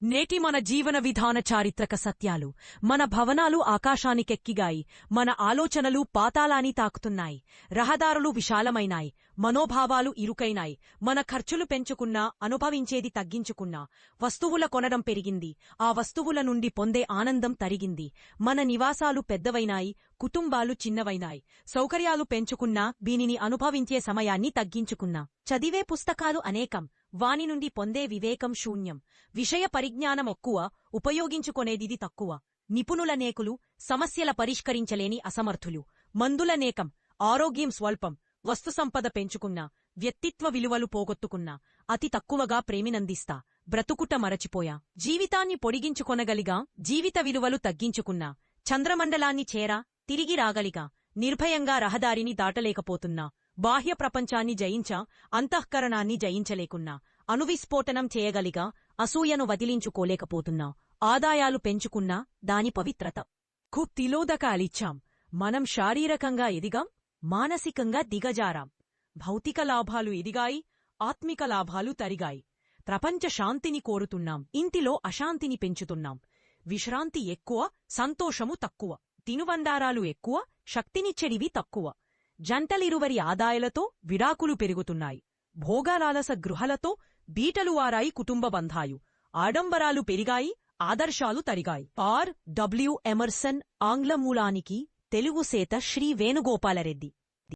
నేటి మన జీవన విధాన చారిత్రక సత్యాలు. మన భవనాలు ఆకాశానికెక్కిగాయి, మన ఆలోచనలు పాతాళాన్ని తాకుతున్నాయి. రహదారులు విశాలమైనాయి, మనోభావాలు ఇరుకైనాయి. మన ఖర్చులు పెంచుకున్నా, అనుభవించేది తగ్గించుకున్నా. వస్తువుల కొనడం పెరిగింది, ఆ వస్తువుల నుండి పొందే ఆనందం తరిగింది. మన నివాసాలు పెద్దవైనాయి, కుటుంబాలు చిన్నవైనాయి. సౌకర్యాలు పెంచుకున్నా, దీనిని అనుభవించే సమయాన్ని తగ్గించుకున్నా. చదివే పుస్తకాలు అనేకం, వాని నుండి పొందే వివేకం శూన్యం. విషయ పరిజ్ఞానం ఎక్కువ, ఉపయోగించుకొనేదిది తక్కువ. నిపుణులనేకులు, సమస్యల పరిష్కరించలేని అసమర్థులు. మందులనేకం, ఆరోగ్యం స్వల్పం. వస్తుసంపద పెంచుకున్నా, వ్యక్తిత్వ విలువలు పోగొట్టుకున్నా. అతి తక్కువగా ప్రేమినందిస్తా, బ్రతుకుట మరచిపోయా. జీవితాన్ని పొడిగించుకొనగలిగా, జీవిత విలువలు తగ్గించుకున్నా. చంద్రమండలాన్ని చేరా, తిరిగి రాగలిగా. నిర్భయంగా రహదారిని దాటలేకపోతున్నా. బాహ్య ప్రపంచాన్ని జయించా, అంతఃకరణాన్ని జయించలేకున్నా. అణువిస్ఫోటనం చేయగలిగా, అసూయను వదిలించుకోలేకపోతున్నా. ఆదాయాలు పెంచుకున్నా, దాని పవిత్రత తిలోదకాలిచ్చాం. మనం శారీరకంగా ఎదిగాం, మానసికంగా దిగజారాం. భౌతిక లాభాలు ఎదిగాయి, ఆత్మిక లాభాలు తరిగాయి. ప్రపంచ శాంతిని కోరుతున్నాం, ఇంటిలో అశాంతిని పెంచుతున్నాం. విశ్రాంతి ఎక్కువ, సంతోషము తక్కువ. తినుబండారాలు ఎక్కువ, శక్తినిచ్చెడివి తక్కువ. జంటలిరువరి ఆదాయాలతో విడాకులు పెరుగుతున్నాయి. భోగాలాలస గృహలతో బీటలు వారాయి కుటుంబ బంధాలు. ఆడంబరాలు పెరిగాయి, ఆదర్శాలు తరిగాయి. R. W. ఎమర్సన్. ఆంగ్ల మూలానికి తెలుగు సేత శ్రీ వేణుగోపాలరెడ్డి.